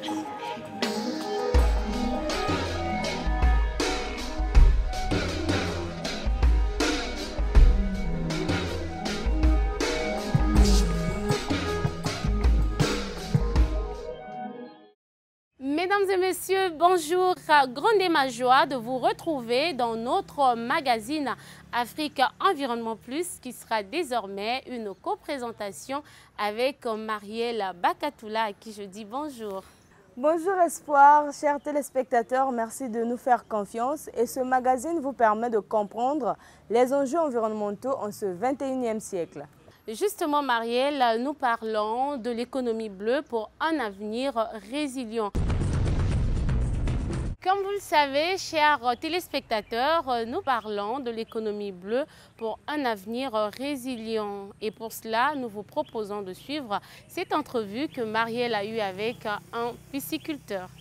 Mesdames et messieurs, bonjour. Grande est ma joie de vous retrouver dans notre magazine Afrique Environnement Plus qui sera désormais une coprésentation avec Marielle Bakatoula à qui je dis bonjour. Bonjour Espoir, chers téléspectateurs, merci de nous faire confiance et ce magazine vous permet de comprendre les enjeux environnementaux en ce 21e siècle. Justement Marielle, nous parlons de l'économie bleue pour un avenir résilient. Comme vous le savez, chers téléspectateurs, nous parlons de l'économie bleue pour un avenir résilient. Et pour cela, nous vous proposons de suivre cette entrevue que Marielle a eue avec un pisciculteur.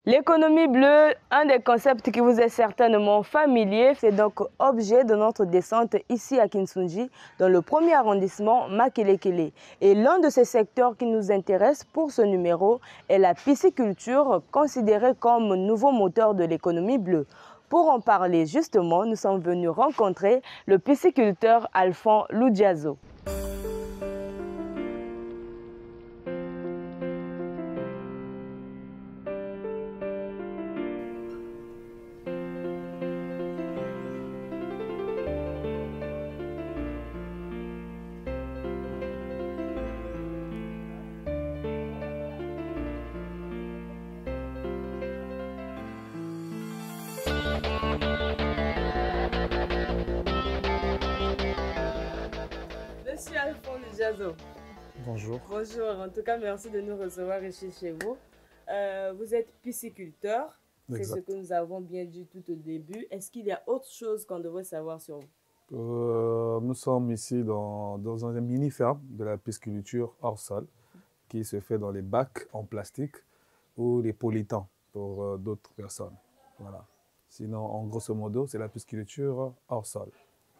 L'économie bleue, un des concepts qui vous est certainement familier, fait donc objet de notre descente ici à Kinshasa, dans le premier arrondissement Makelekele. Et l'un de ces secteurs qui nous intéresse pour ce numéro est la pisciculture, considérée comme nouveau moteur de l'économie bleue. Pour en parler justement, nous sommes venus rencontrer le pisciculteur Alphonse Loudiazo. Monsieur Alphonse Loudiazo. Bonjour. Bonjour, en tout cas merci de nous recevoir ici chez vous. Vous êtes pisciculteur, c'est ce que nous avons bien dit tout au début. Est-ce qu'il y a autre chose qu'on devrait savoir sur vous? Nous sommes ici dans un mini-ferme de la pisciculture hors sol qui se fait dans les bacs en plastique ou les polytans pour d'autres personnes. Voilà. Sinon, en grosso modo, c'est la pisciculture hors sol.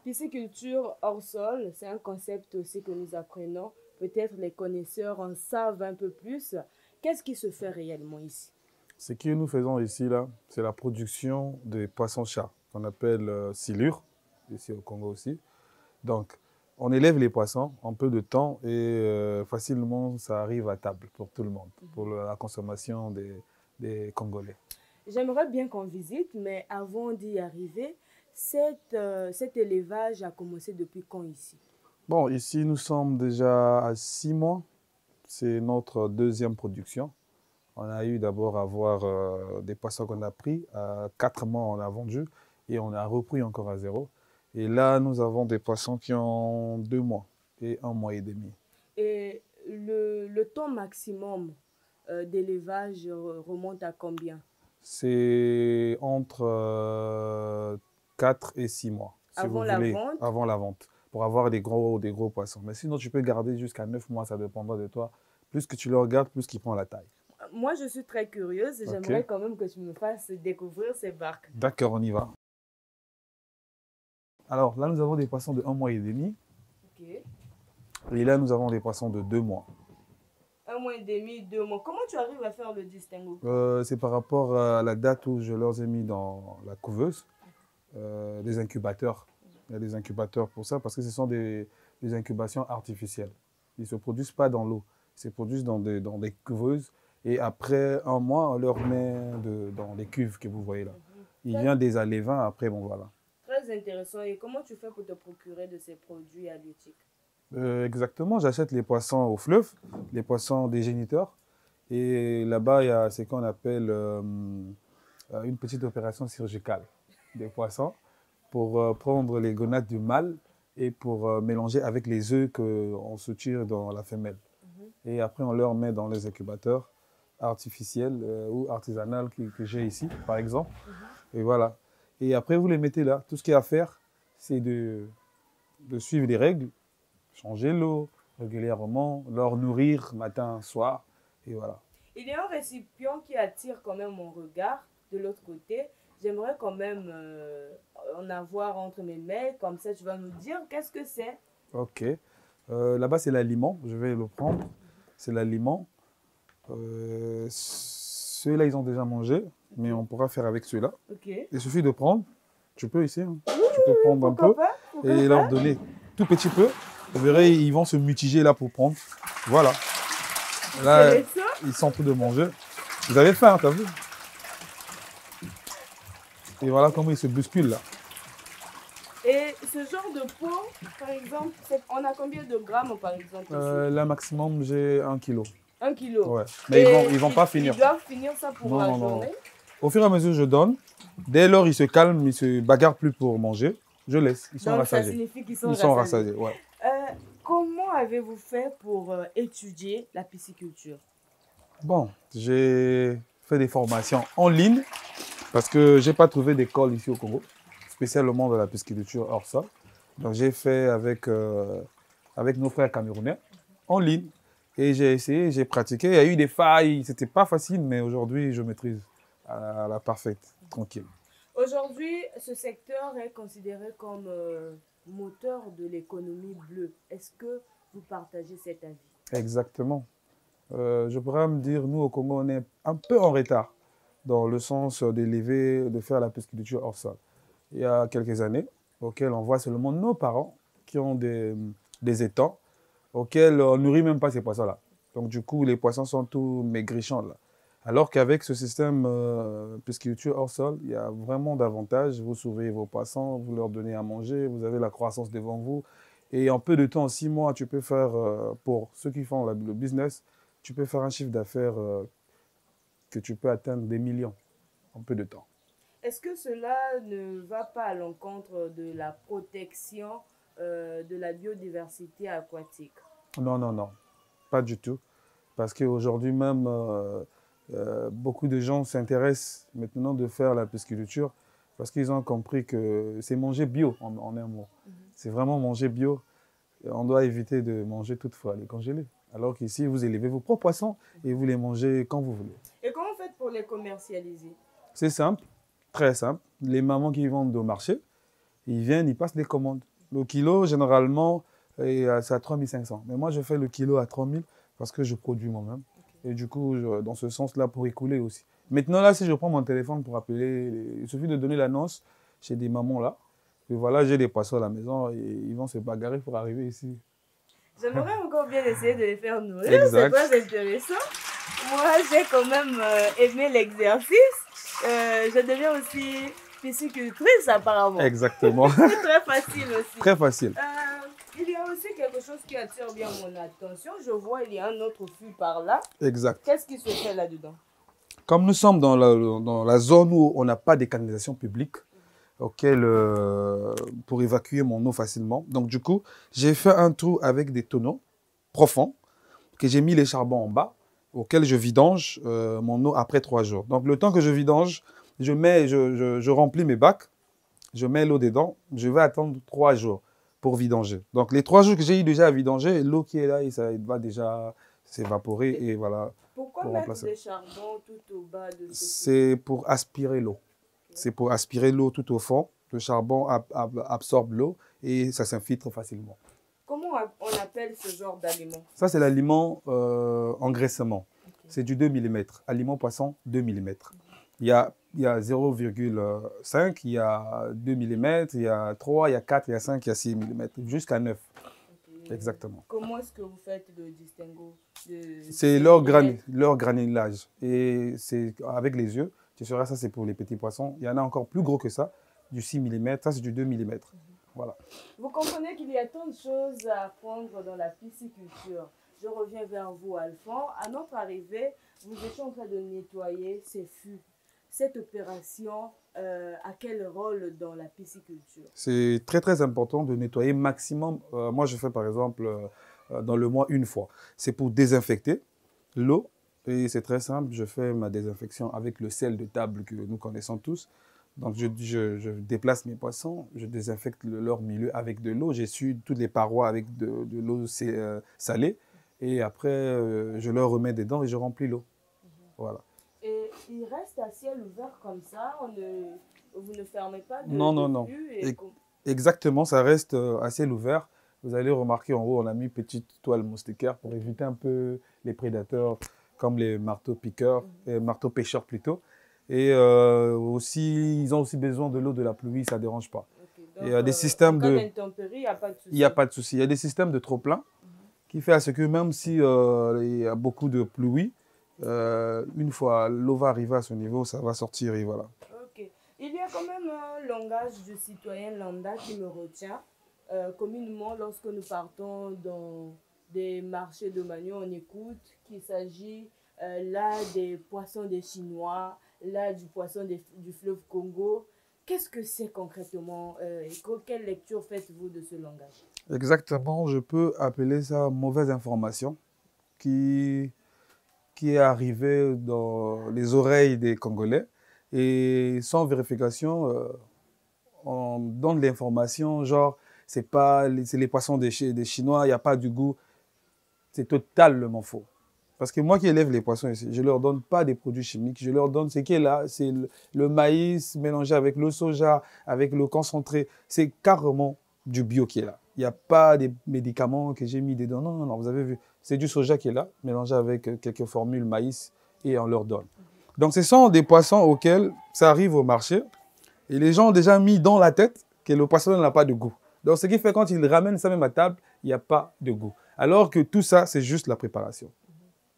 Pisciculture hors sol, c'est un concept aussi que nous apprenons. Peut-être les connaisseurs en savent un peu plus. Qu'est-ce qui se fait réellement ici? Ce que nous faisons ici, là, c'est la production des poissons-chats, qu'on appelle silures, ici au Congo aussi. Donc, on élève les poissons en peu de temps et facilement, ça arrive à table pour tout le monde, pour la consommation des Congolais. J'aimerais bien qu'on visite, mais avant d'y arriver, cet élevage a commencé depuis quand ici? Bon, ici, nous sommes déjà à 6 mois. C'est notre deuxième production. On a eu d'abord à avoir des poissons qu'on a pris. À 4 mois, on a vendu et on a repris encore à 0. Et là, nous avons des poissons qui ont 2 mois et 1 mois et demi. Et le temps maximum d'élevage remonte à combien? C'est entre 4 et 6 mois, si avant vous la voulez, vente? avant la vente, pour avoir des gros poissons. Mais sinon, tu peux garder jusqu'à 9 mois, ça dépendra de toi. Plus que tu le regardes, plus qu'il prend la taille. Moi, je suis très curieuse. J'aimerais quand même que tu me fasses découvrir ces barques. D'accord, on y va. Alors là, nous avons des poissons de 1 mois et demi. Ok. Et là, nous avons des poissons de 2 mois. 1 mois et demi, 2 mois. Comment tu arrives à faire le distinguo? C'est par rapport à la date où je leur ai mis dans la couveuse, des incubateurs. Il y a des incubateurs pour ça, parce que ce sont des incubations artificielles. Ils ne se produisent pas dans l'eau, ils se produisent dans des couveuses. Et après 1 mois, on leur met dans les cuves que vous voyez là. Il vient des alevins, après, bon voilà. Très intéressant. Et comment tu fais pour te procurer de ces produits halieutiques? Exactement, j'achète les poissons au fleuve, les poissons des géniteurs. Et là-bas, il y a ce qu'on appelle une petite opération chirurgicale des poissons pour prendre les gonades du mâle et pour mélanger avec les œufs qu'on se tire dans la femelle. Et après, on leur met dans les incubateurs artificiels ou artisanaux que j'ai ici, par exemple. Et voilà. Et après, vous les mettez là. Tout ce qu'il y a à faire, c'est de suivre les règles, changer l'eau régulièrement, leur nourrir matin, soir, et voilà. Il y a un récipient qui attire quand même mon regard de l'autre côté. J'aimerais quand même en avoir entre mes mains, comme ça tu vas nous dire qu'est-ce que c'est. Ok. Là-bas, c'est l'aliment, je vais le prendre. c'est l'aliment. Ceux-là, ils ont déjà mangé, mais on pourra faire avec ceux-là. Ok. Il suffit de prendre, tu peux ici, hein. Tu peux prendre un peu Pourquoi et pas? leur donner tout petit peu. Vous verrez, ils vont se mutiger là pour prendre. Voilà. Là, C'est ça? ils sont en train de manger. Vous avez faim, t'as vu? Et voilà comment ils se bousculent là. Et ce genre de pot, par exemple, on a combien de grammes par exemple ici? Là, maximum, j'ai 1 kilo. 1 kilo. Ouais. Mais Et ils vont pas finir. Ils doivent finir ça pour Non, la non, non. journée? Au fur et à mesure, je donne. Dès lors, ils se calment, ils se bagarrent plus pour manger. Je laisse. Ils sont Donc ça rassasiés. signifie qu'ils sont Ils sont rassasiés. rassasiés, ouais. Comment avez-vous fait pour étudier la pisciculture? Bon, j'ai fait des formations en ligne parce que j'ai pas trouvé d'école ici au Congo, spécialement de la pisciculture hors sol. Donc j'ai fait avec nos frères camerounais en ligne et j'ai essayé, j'ai pratiqué. Il y a eu des failles, c'était pas facile, mais aujourd'hui je maîtrise à la parfaite, tranquille. Aujourd'hui, ce secteur est considéré comme moteur de l'économie bleue. Est-ce que vous partagez cet avis? Exactement. Je pourrais me dire, nous au Congo, on est un peu en retard dans le sens d'élever, de faire la pisciculture hors sol. Il y a quelques années, auxquelles on voit seulement nos parents qui ont des étangs, auxquels on ne nourrit même pas ces poissons-là. Donc du coup, les poissons sont tout maigrichants là. Alors qu'avec ce système pisciculture hors sol, il y a vraiment d'avantages. Vous surveillez vos poissons, vous leur donnez à manger, vous avez la croissance devant vous. Et en peu de temps, en 6 mois, tu peux faire, pour ceux qui font le business, tu peux faire un chiffre d'affaires que tu peux atteindre des millions en peu de temps. Est-ce que cela ne va pas à l'encontre de la protection de la biodiversité aquatique? Non, non, non, pas du tout. Parce qu'aujourd'hui même, beaucoup de gens s'intéressent maintenant de faire la pisciculture parce qu'ils ont compris que c'est manger bio en un mot. C'est vraiment manger bio. On doit éviter de manger toutefois les congelés. Alors qu'ici, vous élevez vos propres poissons et vous les mangez quand vous voulez. Et comment vous faites pour les commercialiser? C'est simple, très simple. Les mamans qui vendent au marché, ils viennent, ils passent des commandes. Le kilo, généralement, c'est à 3500. Mais moi, je fais le kilo à 3000 parce que je produis moi-même. Et du coup, dans ce sens-là, pour écouler aussi. Maintenant, là, si je prends mon téléphone pour appeler, il suffit de donner l'annonce chez des mamans là. Et voilà, j'ai des poissons à la maison et ils vont se bagarrer pour arriver ici. J'aimerais encore bien essayer de les faire nourrir, c'est Exact. très intéressant. Moi, j'ai quand même aimé l'exercice. Je deviens aussi piscicultrice apparemment. Exactement. C'est très facile aussi. Très facile. Il y a aussi quelque chose qui attire bien mon attention. Je vois, il y a un autre fût par là. Exact. Qu'est-ce qui se fait là-dedans? Comme nous sommes dans la zone où on n'a pas de canalisation publique, pour évacuer mon eau facilement. Donc du coup, j'ai fait un trou avec des tonneaux profonds, que j'ai mis les charbons en bas, auquel je vidange mon eau après 3 jours. Donc le temps que je vidange, je remplis mes bacs, je mets l'eau dedans, je vais attendre 3 jours pour vidanger. Donc les 3 jours que j'ai eu déjà à vidanger, l'eau qui est là, ça va déjà s'évaporer et voilà. Pourquoi pour mettre remplacer. des charbons tout au bas de ce fût? C'est pour aspirer l'eau. C'est pour aspirer l'eau tout au fond. Le charbon absorbe l'eau et ça s'infiltre facilement. Comment on appelle ce genre d'aliment? Ça, c'est l'aliment engraissement. Okay. C'est du 2 mm. Aliment poisson, 2 mm. Il y a 0,5, il y a 2 mm, il y a 3, il y a 4, il y a 5, il y a 6 mm, jusqu'à 9. Okay. Exactement. Comment est-ce que vous faites le distinguo? C'est leur granulage. Et c'est avec les yeux. Tu sauras, ça c'est pour les petits poissons. Il y en a encore plus gros que ça, du 6 mm, ça c'est du 2 mm. Voilà. Vous comprenez qu'il y a tant de choses à apprendre dans la pisciculture. Je reviens vers vous, Alphand. À notre arrivée, vous étiez en train de nettoyer ces fûts. Cette opération a quel rôle dans la pisciculture? C'est très très important de nettoyer maximum. Moi je fais par exemple dans le mois 1 fois. C'est pour désinfecter l'eau. Et c'est très simple, je fais ma désinfection avec le sel de table que nous connaissons tous. Donc je déplace mes poissons, je désinfecte leur milieu avec de l'eau, j'essuie toutes les parois avec de l'eau salée. Et après, je leur remets dedans et je remplis l'eau. Voilà. Et il reste à ciel ouvert comme ça, vous ne fermez pas de Non. fût et... Exactement, ça reste à ciel ouvert. Vous allez remarquer en haut, on a mis petite toile moustiquaire pour éviter un peu les prédateurs comme les marteaux-piqueurs, marteaux-pêcheurs plutôt. Et aussi, ils ont aussi besoin de l'eau de la pluie, ça ne dérange pas. Okay. Donc, il y a des systèmes de... d'intempéries, il n'y a pas de souci. Il n'y a pas de souci. Il y a des systèmes de trop-plein qui fait à ce que même si il y a beaucoup de pluie, une fois l'eau va arriver à ce niveau, ça va sortir et voilà. Ok. Il y a quand même un langage de citoyen lambda qui me retient. Communément, lorsque nous partons dans des marchés de manioc, on écoute qu'il s'agit là des poissons des Chinois, là du poisson du fleuve Congo. Qu'est-ce que c'est concrètement quelle lecture faites-vous de ce langage? Exactement, je peux appeler ça mauvaise information qui est arrivée dans les oreilles des Congolais. Et sans vérification, on donne l'information, genre, c'est les poissons des Chinois, il n'y a pas du goût. C'est totalement faux. Parce que moi qui élève les poissons ici, je ne leur donne pas des produits chimiques, je leur donne ce qui est là, c'est le maïs mélangé avec le soja, avec le concentré. C'est carrément du bio qui est là. Il n'y a pas des médicaments que j'ai mis dedans. Non, non, non, vous avez vu. C'est du soja qui est là, mélangé avec quelques formules maïs et on leur donne. Donc ce sont des poissons auxquels ça arrive au marché et les gens ont déjà mis dans la tête que le poisson n'a pas de goût. Donc ce qui fait quand ils ramènent ça même à table, il n'y a pas de goût. Alors que tout ça, c'est juste la préparation.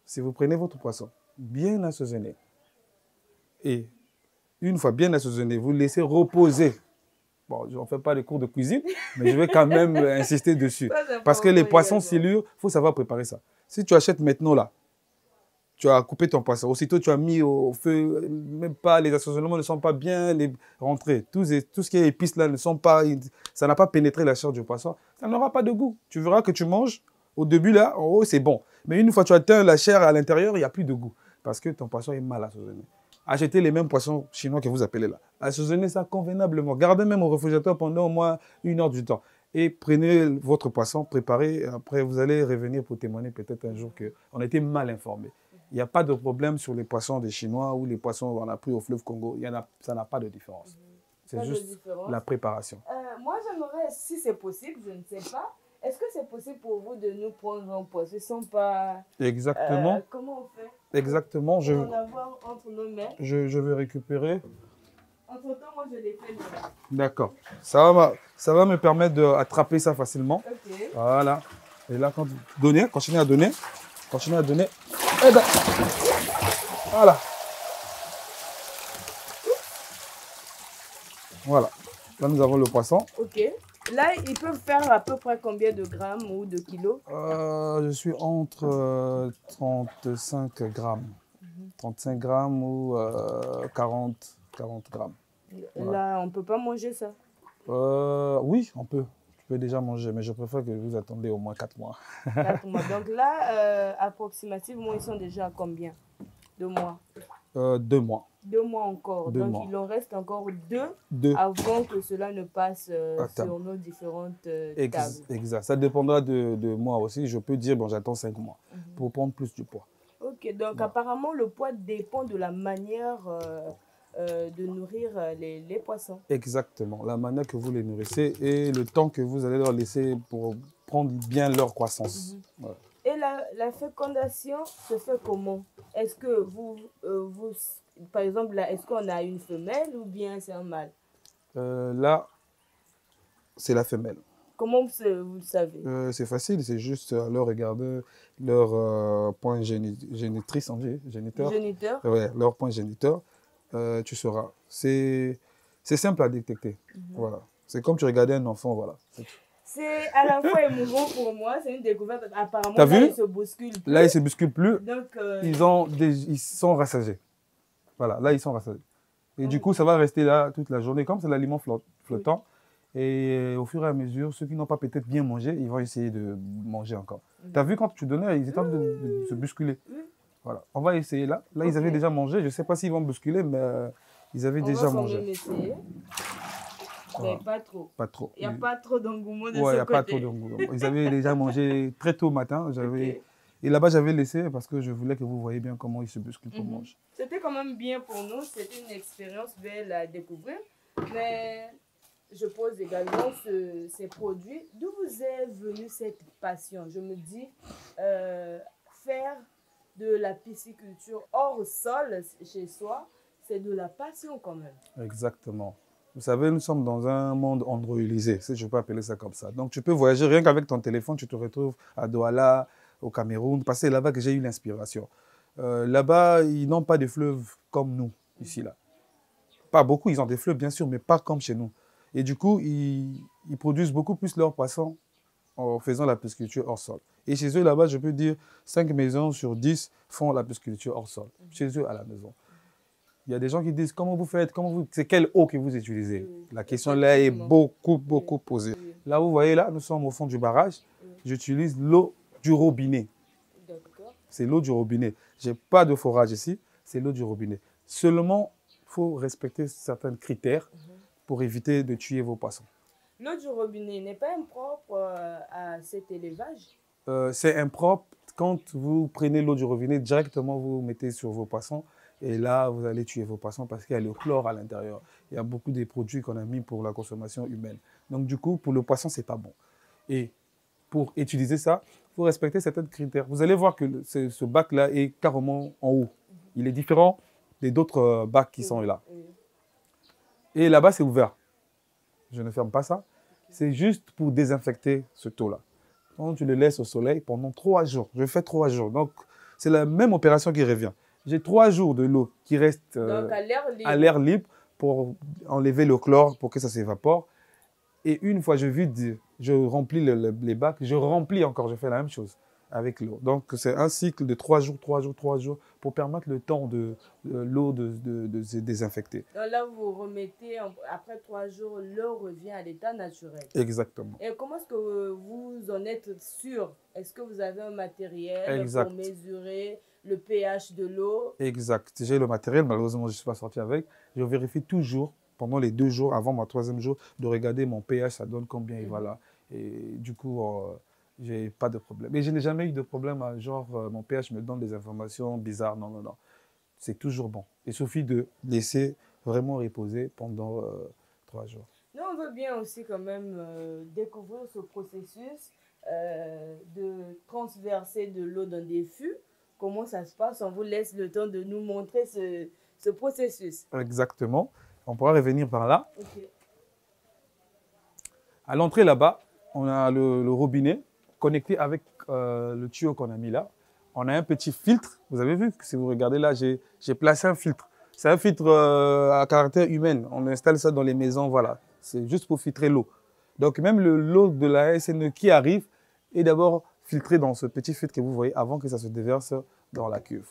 Si vous prenez votre poisson bien assaisonné et une fois bien assaisonné, vous le laissez reposer. Bon, je n'en fais pas de cours de cuisine, mais je vais quand même insister dessus. Parce que les poissons silures, il faut savoir préparer ça. Si tu achètes maintenant là, tu as coupé ton poisson, aussitôt tu as mis au feu, même pas, les assaisonnements ne sont pas bien rentrés. Tout ce qui est épices là, ça n'a pas pénétré la chair du poisson, ça n'aura pas de goût. Tu verras que tu manges, au début là, en haut c'est bon. Mais une fois que tu atteins la chair à l'intérieur, il n'y a plus de goût. Parce que ton poisson est mal assaisonné. Achetez les mêmes poissons chinois que vous appelez là. Assaisonnez ça convenablement. Gardez même au réfrigérateur pendant au moins 1 heure du temps. Et prenez votre poisson, préparez. Après, vous allez revenir pour témoigner peut-être un jour qu'on a été mal informé. Il n'y a pas de problème sur les poissons des Chinois ou les poissons qu'on a pris au fleuve Congo. Ça n'a pas de différence. C'est juste la préparation. Moi, j'aimerais, si c'est possible, je ne sais pas, est-ce que c'est possible pour vous de nous prendre un poisson sans pas... Exactement. Comment on fait? Exactement. On en avoir entre nos mains. Je vais récupérer. Entre-temps, moi, je l'ai fait. D'accord. Ça va me permettre d'attraper ça facilement. Ok. Voilà. Et là, quand vous donnez, continuez à donner. Continuez à donner. Et ben, voilà. Voilà. Là, nous avons le poisson. Ok. Là, ils peuvent faire à peu près combien de grammes ou de kilos? Je suis entre 35 grammes. 35 grammes ou 40 grammes. Voilà. Là, on ne peut pas manger ça? Oui, on peut. Tu peux déjà manger, mais je préfère que vous attendez au moins 4 mois. 4 mois. Donc là, approximativement, ils sont déjà à combien? 2 mois? 2 mois. 2 mois encore. 2 Donc mois. il en reste encore 2 avant que cela ne passe sur nos différentes tables. Exact. Ça dépendra de moi aussi. Je peux dire, bon, j'attends 5 mois pour prendre plus du poids. Ok, donc apparemment le poids dépend de la manière de nourrir les poissons. Exactement. La manière que vous les nourrissez et le temps que vous allez leur laisser pour prendre bien leur croissance. Ouais. Et la fécondation se fait comment? Est-ce que vous par exemple, est-ce qu'on a une femelle ou bien c'est un mâle? Là, c'est la femelle. Comment vous le savez? C'est facile, c'est juste leur regarder leur point génitrice, géniteur. Géniteur? Ouais, leur point géniteur, tu sauras. C'est simple à détecter. Voilà. C'est comme tu regardais un enfant, voilà. C'est à la fois émouvant pour moi, c'est une découverte. Apparemment, là, ils se bousculent plus. Là, ils se bousculent plus. Donc, ils sont rassasiés. Voilà, là, ils sont rassasiés. Et du coup, ça va rester là toute la journée, comme c'est l'aliment flottant. Et au fur et à mesure, ceux qui n'ont pas peut-être bien mangé, ils vont essayer de manger encore. Tu as vu quand tu donnais, ils étaient en train de se bousculer. Voilà, on va essayer là. Là, ils avaient déjà mangé. Je ne sais pas s'ils vont bousculer, mais ils avaient déjà mangé. On va essayer. Mais pas trop. Pas trop. Il n'y a pas trop d'engouement de ce côté. Ouais, il n'y a pas trop d'engouement. Ils avaient déjà mangé très tôt au matin. Et là-bas, j'avais laissé parce que je voulais que vous voyez bien comment ils se bousculent pour manger. C'était quand même bien pour nous. C'était une expérience belle à découvrir. Mais je pose également ces produits. D'où vous est venue cette passion? Je me dis, faire de la pisciculture hors sol chez soi, c'est de la passion quand même. Exactement. Vous savez, nous sommes dans un monde androïdisé, si je peux appeler ça comme ça. Donc, tu peux voyager rien qu'avec ton téléphone, tu te retrouves à Douala, au Cameroun, parce que c'est là-bas que j'ai eu l'inspiration. Là-bas, ils n'ont pas de fleuves comme nous, ici, là. Pas beaucoup, ils ont des fleuves, bien sûr, mais pas comme chez nous. Et du coup, ils produisent beaucoup plus leurs poissons en faisant la pisciculture hors sol. Et chez eux, là-bas, je peux dire, 5 maisons sur 10 font la pisciculture hors sol, chez eux, à la maison. Il y a des gens qui disent, comment vous faites, c'est quelle eau que vous utilisez? La question là est beaucoup posée. Là, vous voyez, là, nous sommes au fond du barrage. J'utilise l'eau du robinet. C'est l'eau du robinet. Je n'ai pas de forage ici, c'est l'eau du robinet. Seulement, il faut respecter certains critères pour éviter de tuer vos poissons. L'eau du robinet n'est pas impropre à cet élevage? C'est impropre quand vous prenez l'eau du robinet, directement vous mettez sur vos poissons. Et là, vous allez tuer vos poissons parce qu'il y a le chlore à l'intérieur. Il y a beaucoup de produits qu'on a mis pour la consommation humaine. Donc, du coup, pour le poisson, ce n'est pas bon. Et pour utiliser ça, il faut respecter certains critères. Vous allez voir que ce bac-là est carrément en haut. Il est différent des d'autres bacs qui sont là. Et là-bas, c'est ouvert. Je ne ferme pas ça. C'est juste pour désinfecter ce taux-là. Donc, tu le laisses au soleil pendant 3 jours. Je fais 3 jours. Donc, c'est la même opération qui revient. J'ai 3 jours de l'eau qui reste à l'air libre pour enlever le chlore, pour que ça s'évapore. Et une fois je vide, je remplis les bacs, je remplis encore, je fais la même chose avec l'eau. Donc c'est un cycle de 3 jours, 3 jours, 3 jours pour permettre le temps de l'eau de se désinfecter. Donc là, vous remettez, après 3 jours, l'eau revient à l'état naturel. Exactement. Et comment est-ce que vous en êtes sûr? Est-ce que vous avez un matériel pour mesurer le pH de l'eau? Exact. J'ai le matériel, malheureusement, je ne suis pas sorti avec. Je vérifie toujours, pendant les 2 jours, avant mon 3e jour, de regarder mon pH, ça donne combien et voilà. Et du coup, je n'ai pas de problème. Et je n'ai jamais eu de problème, genre, mon pH me donne des informations bizarres. Non, non, non. C'est toujours bon. Il suffit de laisser vraiment reposer pendant 3 jours. Nous, on veut bien aussi quand même découvrir ce processus de transverser de l'eau dans des fûts. Comment ça se passe? On vous laisse le temps de nous montrer ce processus. Exactement. On pourra revenir par là. Okay. À l'entrée là-bas, on a le robinet connecté avec le tuyau qu'on a mis là. On a un petit filtre. Vous avez vu, si vous regardez là, j'ai placé un filtre. C'est un filtre à caractère humain. On installe ça dans les maisons, voilà. C'est juste pour filtrer l'eau. Donc même l'eau de la SNE qui arrive est d'abord filtrée dans ce petit filtre que vous voyez avant que ça se déverse dans la cuve.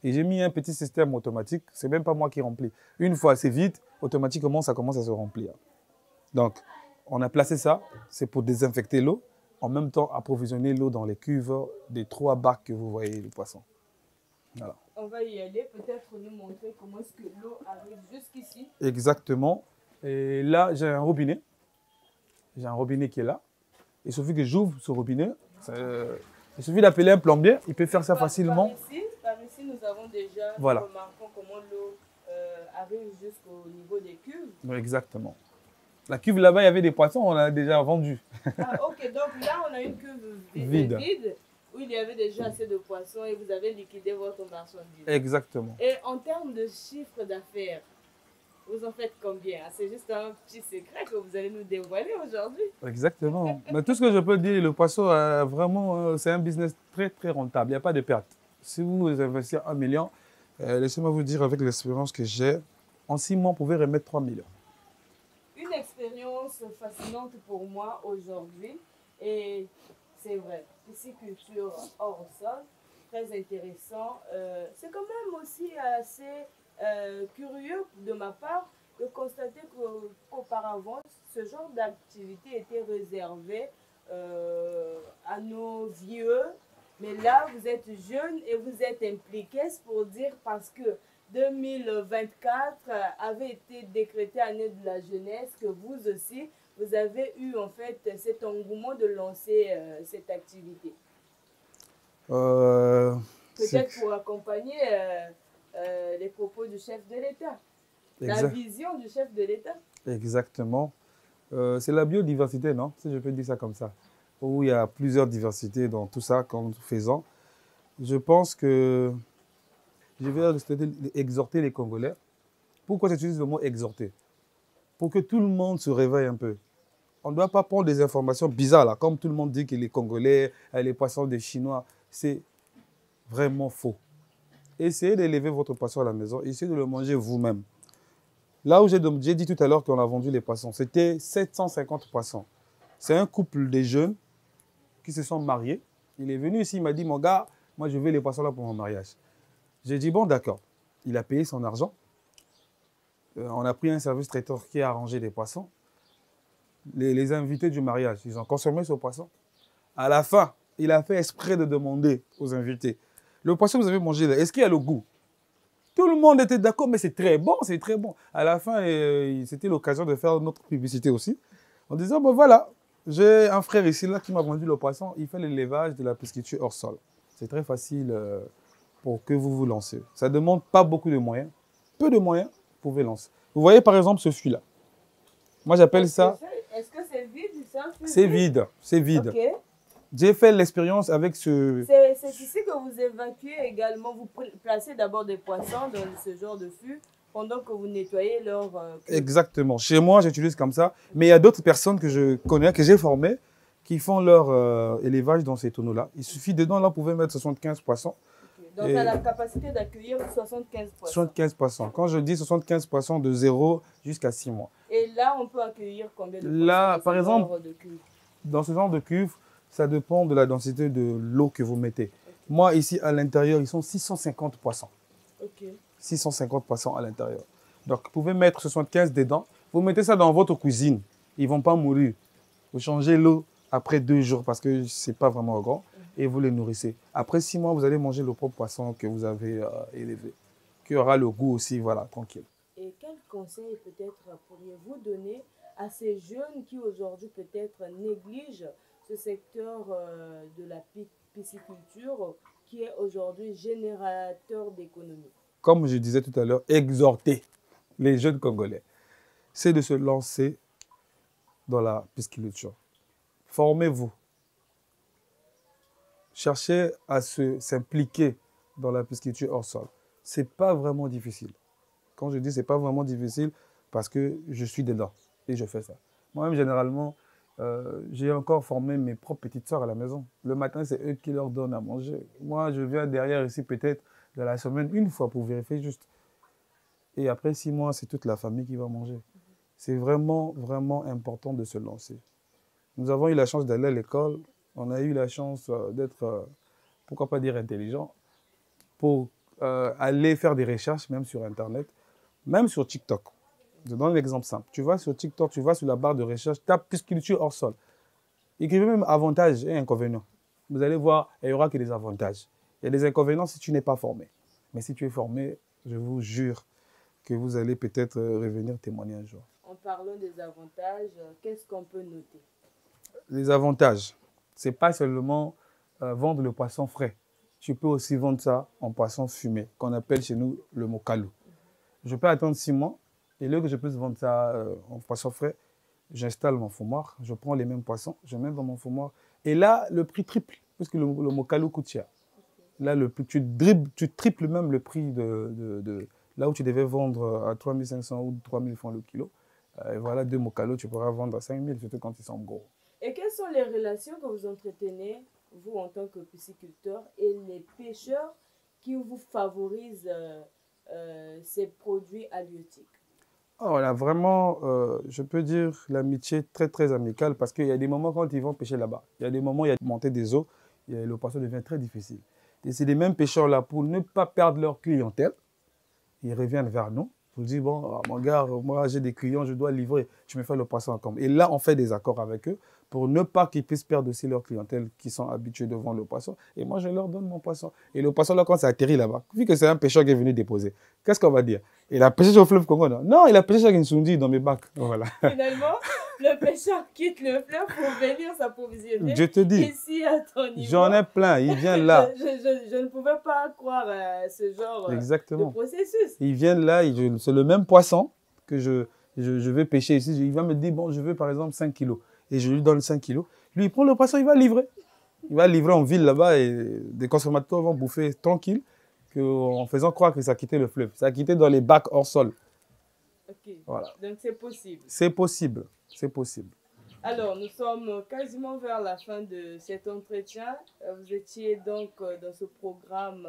Et j'ai mis un petit système automatique. C'est même pas moi qui remplis. Une fois c'est vide, automatiquement ça commence à se remplir. Donc on a placé ça. C'est pour désinfecter l'eau. En même temps, approvisionner l'eau dans les cuves des 3 bacs que vous voyez, les poissons. Voilà. On va y aller, peut-être nous montrer comment est-ce que l'eau arrive jusqu'ici. Exactement. Et là, j'ai un robinet. J'ai un robinet qui est là. Il suffit que j'ouvre ce robinet. Il suffit d'appeler un plombier. Il peut faire ça facilement. Par ici, nous avons déjà remarqué comment l'eau arrive jusqu'au niveau des cuves. Exactement. La cuve là-bas, il y avait des poissons, on l'a déjà vendu. Ah, ok. Donc là, on a une cuve vide où il y avait déjà assez de poissons et vous avez liquidé votre marchandise. Exactement. Et en termes de chiffre d'affaires, vous en faites combien? C'est juste un petit secret que vous allez nous dévoiler aujourd'hui. Exactement. Mais tout ce que je peux dire, le poisson, vraiment, c'est un business très, très rentable. Il n'y a pas de perte. Si vous investissez 1 million, laissez-moi vous dire, avec l'expérience que j'ai, en 6 mois, vous pouvez remettre 3 millions. Une expérience fascinante pour moi aujourd'hui. Et c'est vrai, pisciculture hors sol, très intéressant. C'est quand même aussi assez curieux de ma part de constater qu'auparavant, ce genre d'activité était réservé à nos vieux. Mais là, vous êtes jeune et vous êtes impliqué, c'est pour dire parce que 2024 avait été décrété année de la jeunesse, que vous aussi, vous avez eu en fait cet engouement de lancer cette activité. Peut-être pour accompagner les propos du chef de l'État, la vision du chef de l'État. Exactement. C'est la biodiversité, non? Si je peux dire ça comme ça. Où il y a plusieurs diversités dans tout ça, qu'en faisant. Je pense que je vais exhorter les Congolais. Pourquoi j'utilise le mot exhorter? Pour que tout le monde se réveille un peu. On ne doit pas prendre des informations bizarres, là, comme tout le monde dit que les Congolais, les poissons des Chinois. C'est vraiment faux. Essayez d'élever votre poisson à la maison, essayez de le manger vous-même. Là où j'ai dit tout à l'heure qu'on a vendu les poissons, c'était 750 poissons. C'est un couple de jeunes qui se sont mariés. Il est venu ici, il m'a dit, mon gars, moi je veux les poissons là pour mon mariage. J'ai dit, bon d'accord. Il a payé son argent. On a pris un service traiteur qui a arrangé des poissons. Les invités du mariage, ils ont consommé ce poisson. À la fin, il a fait exprès de demander aux invités, le poisson que vous avez mangé là, est-ce qu'il y a le goût? Tout le monde était d'accord, mais c'est très bon, c'est très bon. À la fin, c'était l'occasion de faire notre publicité aussi. En disant, bon voilà, j'ai un frère ici là qui m'a vendu le poisson, il fait l'élevage de la pisciculture hors sol. C'est très facile pour que vous vous lancez. Ça ne demande pas beaucoup de moyens. Peu de moyens, vous pouvez lancer. Vous voyez par exemple ce fût là. Moi j'appelle ça... Est-ce que c'est vide? C'est vide, c'est vide. Okay. J'ai fait l'expérience avec ce... C'est ici que vous évacuez également, vous placez d'abord des poissons dans ce genre de fût pendant que vous nettoyez leur... Exactement. Chez moi, j'utilise comme ça. Mais il y a d'autres personnes que je connais, que j'ai formées, qui font leur élevage dans ces tonneaux-là. Il suffit dedans, là, vous pouvez mettre 75 poissons. Okay. Donc, elle a la capacité d'accueillir 75 poissons. 75 poissons. Quand je dis 75 poissons de 0 jusqu'à 6 mois. Et là, on peut accueillir combien de poissons? Là, par exemple, dans ce genre de cuve, ça dépend de la densité de l'eau que vous mettez. Okay. Moi, ici, à l'intérieur, ils sont 650 poissons. Ok. 650 poissons à l'intérieur. Donc, vous pouvez mettre 75 dedans. Vous mettez ça dans votre cuisine. Ils ne vont pas mourir. Vous changez l'eau après 2 jours parce que ce n'est pas vraiment grand. Et vous les nourrissez. Après 6 mois, vous allez manger le propre poisson que vous avez élevé. Qui aura le goût aussi, voilà, tranquille. Et quel conseil peut-être pourriez-vous donner à ces jeunes qui aujourd'hui peut-être négligent ce secteur de la pisciculture qui est aujourd'hui générateur d'économie? Comme je disais tout à l'heure, exhorter les jeunes Congolais, c'est de se lancer dans la pisciculture. Formez-vous. Cherchez à s'impliquer dans la pisciculture hors sol. Ce n'est pas vraiment difficile. Quand je dis ce n'est pas vraiment difficile, parce que je suis dedans et je fais ça. Moi-même, généralement, j'ai encore formé mes propres petites sœurs à la maison. Le matin, c'est eux qui leur donnent à manger. Moi, je viens derrière ici peut-être de la semaine une fois pour vérifier juste. Et après 6 mois, c'est toute la famille qui va manger. C'est vraiment, vraiment important de se lancer. Nous avons eu la chance d'aller à l'école. On a eu la chance d'être, pourquoi pas dire intelligent, pour aller faire des recherches, même sur Internet, même sur TikTok. Je donne un exemple simple. Tu vas sur TikTok, tu vas sur la barre de recherche, tape pisciculture hors sol. Écrivez même avantages et inconvénients. Vous allez voir, il n'y aura que des avantages. Il y a des inconvénients si tu n'es pas formé. Mais si tu es formé, je vous jure que vous allez peut-être revenir témoigner un jour. En parlant des avantages, qu'est-ce qu'on peut noter? Les avantages, ce n'est pas seulement vendre le poisson frais. Tu peux aussi vendre ça en poisson fumé, qu'on appelle chez nous le mokalou. Je peux attendre 6 mois, et là que je puisse vendre ça en poisson frais, j'installe mon fumoir, je prends les mêmes poissons, je mets dans mon fumoir, et là, le prix triple, parce que le mokalou coûte cher. Là, tu triples même le prix de là où tu devais vendre à 3500 ou 3000 francs le kilo. Et voilà, 2 mokalos, tu pourras vendre à 5000, surtout quand ils sont gros. Et quelles sont les relations que vous entretenez, vous en tant que pisciculteur, et les pêcheurs qui vous favorisent ces produits halieutiques? On a vraiment, je peux dire, l'amitié très, très amicale parce qu'il y a des moments quand ils vont pêcher là-bas. Il y a des moments où il y a montée des eaux et le poisson devient très difficile. Et c'est les mêmes pêcheurs-là, pour ne pas perdre leur clientèle, ils reviennent vers nous pour dire, bon, mon gars, moi j'ai des clients, je dois livrer, tu me fais le poisson en com. Et là, on fait des accords avec eux pour ne pas qu'ils puissent perdre aussi leur clientèle qui sont habitués de vendre le poisson. Et moi, je leur donne mon poisson. Et le poisson, là, quand ça atterrit là-bas, vu que c'est un pêcheur qui est venu déposer, qu'est-ce qu'on va dire? Il a pêché sur le fleuve Congo, non? Non, il a pêché sur Kinsundi dans mes bacs. Voilà. Finalement, le pêcheur quitte le fleuve pour venir s'approvisionner. Je te dis, ici à ton niveau. J'en ai plein, il vient là. Je ne pouvais pas croire à ce genre Exactement. de processus. Ils viennent là, c'est le même poisson que je vais pêcher ici. Il va me dire, bon, je veux par exemple 5 kilos. Et je lui donne 5 kilos. Lui, il prend le poisson, il va livrer. Il va livrer en ville là-bas et des consommateurs vont bouffer tranquille en faisant croire que ça a quitté le fleuve. Ça a quitté dans les bacs hors sol. Ok, Voilà. donc c'est possible. C'est possible, c'est possible. Alors, nous sommes quasiment vers la fin de cet entretien. Vous étiez donc dans ce programme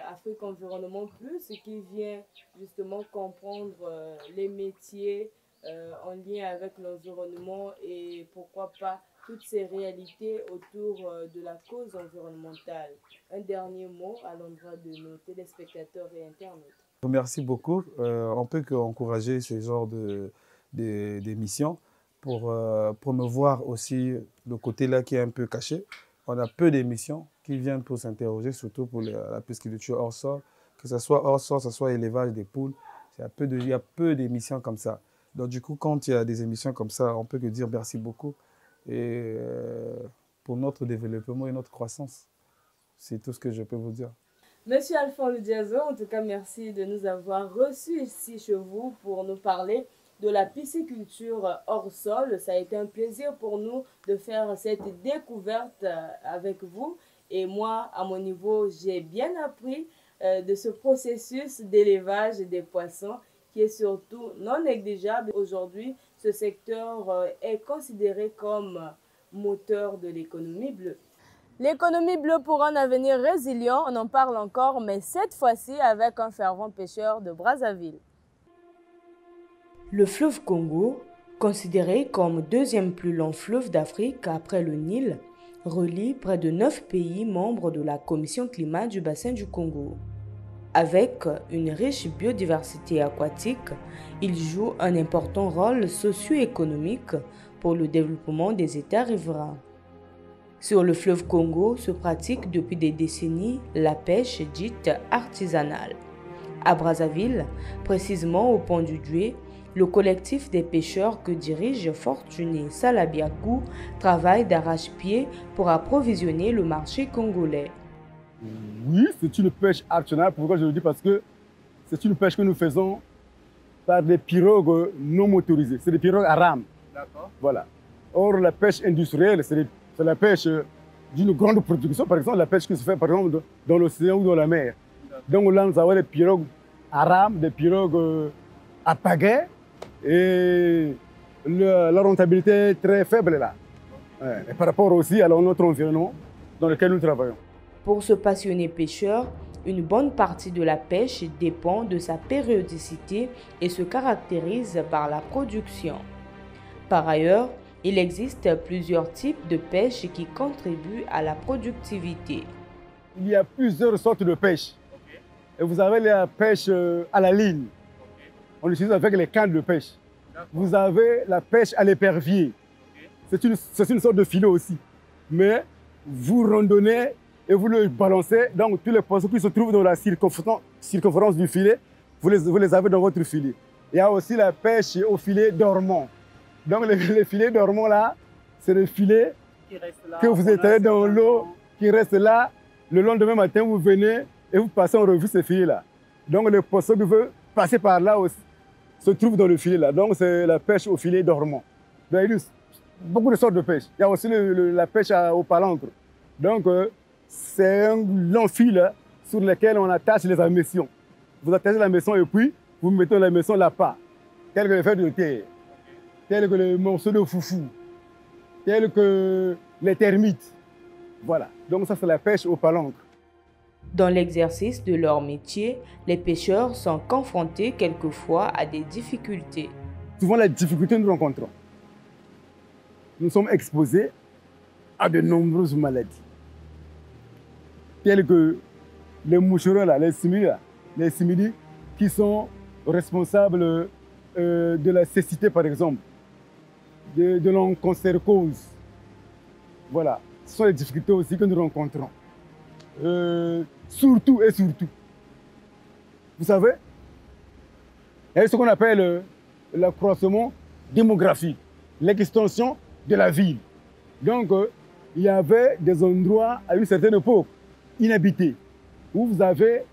Afrique Environnement Plus qui vient justement comprendre les métiers en lien avec l'environnement et pourquoi pas toutes ces réalités autour de la cause environnementale. Un dernier mot à l'endroit de nos téléspectateurs et internautes. Merci beaucoup. On peut qu'encourager ce genre d'émissions pour promouvoir aussi le côté là qui est un peu caché. On a peu d'émissions qui viennent pour s'interroger, surtout pour la pisciculture hors sol, que ce soit hors sol, que ce soit élevage des poules. Il y a peu d'émissions comme ça. Donc du coup, quand il y a des émissions comme ça, on peut que dire merci beaucoup et pour notre développement et notre croissance. C'est tout ce que je peux vous dire. Monsieur Alphonse Diazo, en tout cas, merci de nous avoir reçus ici chez vous pour nous parler de la pisciculture hors sol. Ça a été un plaisir pour nous de faire cette découverte avec vous. Et moi, à mon niveau, j'ai bien appris de ce processus d'élevage des poissons qui est surtout non négligeable. Aujourd'hui, ce secteur est considéré comme moteur de l'économie bleue. L'économie bleue pour un avenir résilient, on en parle encore, mais cette fois-ci avec un fervent pêcheur de Brazzaville. Le fleuve Congo, considéré comme deuxième plus long fleuve d'Afrique après le Nil, relie près de 9 pays membres de la Commission climat du bassin du Congo. Avec une riche biodiversité aquatique, il joue un important rôle socio-économique pour le développement des États riverains. Sur le fleuve Congo se pratique depuis des décennies la pêche dite artisanale. À Brazzaville, précisément au pont du Doué, le collectif des pêcheurs que dirige Fortuné Salabiakou travaille d'arrache-pied pour approvisionner le marché congolais. Oui, c'est une pêche artisanale. Pourquoi je le dis? Parce que c'est une pêche que nous faisons par des pirogues non motorisées. C'est des pirogues à rame. D'accord. Voilà. Or, la pêche industrielle, c'est la pêche d'une grande production. Par exemple, la pêche qui se fait par exemple dans l'océan ou dans la mer. Donc là, nous avons des pirogues à rame, des pirogues à pagaie. Et la rentabilité est très faible là. Ouais. Et par rapport aussi à notre environnement dans lequel nous travaillons. Pour ce passionné pêcheur, une bonne partie de la pêche dépend de sa périodicité et se caractérise par la production. Par ailleurs, il existe plusieurs types de pêche qui contribuent à la productivité. Il y a plusieurs sortes de pêche. Okay. Et vous avez la pêche à la ligne. Okay. On l'utilise avec les cannes de pêche. Vous avez la pêche à l'épervier. Okay. C'est une sorte de filet aussi. Mais vous randonnez et vous le balancez. Donc tous les poissons qui se trouvent dans la circonférence du filet, vous les avez dans votre filet. Il y a aussi la pêche au filet dormant. Donc les filets dormants là, c'est le filet que vous étalez dans l'eau, qui reste là. Le lendemain matin, vous venez et vous passez en revue ce filet-là. Donc les poissons qui veulent passer par là aussi se trouvent dans le filet-là. Donc c'est la pêche au filet dormant. Donc, il y a beaucoup de sortes de pêche. Il y a aussi la pêche au palanque. Donc c'est un long fil là, sur lequel on attache les hameçons. Vous attachez la maison et puis vous mettez la maison là-bas, tel que les feuilles de terre, tel que les morceaux de foufou, tel que les termites. Voilà, donc ça c'est la pêche au palanque. Dans l'exercice de leur métier, les pêcheurs sont confrontés quelquefois à des difficultés. Souvent les difficultés que nous rencontrons. Nous sommes exposés à de nombreuses maladies, telles que les moucherons, là, les simili qui sont responsables de la cécité par exemple, de l'onchocercose. Voilà, ce sont les difficultés aussi que nous rencontrons. Surtout, vous savez, il y a ce qu'on appelle l'accroissement démographique, l'extension de la ville. Donc, il y avait des endroits à une certaine époque inhabités, où vous avez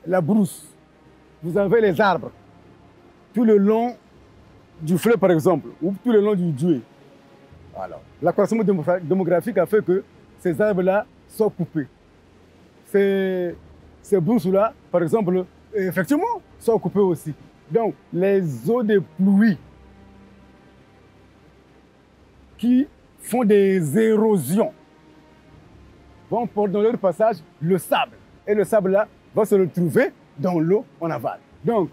la brousse, vous avez les arbres tout le long du fleuve, par exemple, ou tout le long du Doué. Alors, la croissance démographique a fait que ces arbres-là sont coupés. Ces brousses-là, par exemple, effectivement, sont coupées aussi. Donc, les eaux de pluie qui font des érosions vont porter dans leur passage le sable. Et le sable-là va se retrouver dans l'eau en aval. Donc,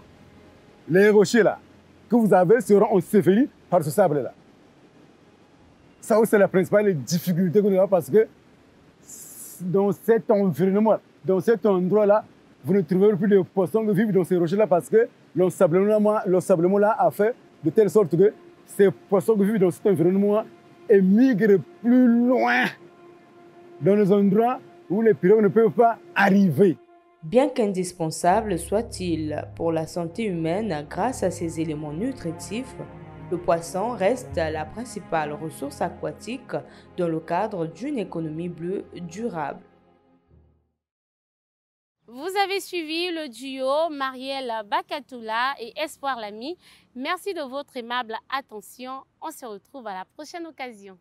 les rochers là que vous avez seront ensevelis par ce sable-là. Ça aussi, c'est la principale difficulté que nous avons parce que dans cet environnement, dans cet endroit-là, vous ne trouverez plus de poissons qui vivent dans ces rochers-là parce que l'ensablement-là a fait de telle sorte que ces poissons qui vivent dans cet environnement émigrent plus loin dans les endroits où les pirogues ne peuvent pas arriver. Bien qu'indispensable soit-il pour la santé humaine grâce à ses éléments nutritifs, le poisson reste la principale ressource aquatique dans le cadre d'une économie bleue durable. Vous avez suivi le duo Marielle Bakatoula et Espoir Lamy. Merci de votre aimable attention. On se retrouve à la prochaine occasion.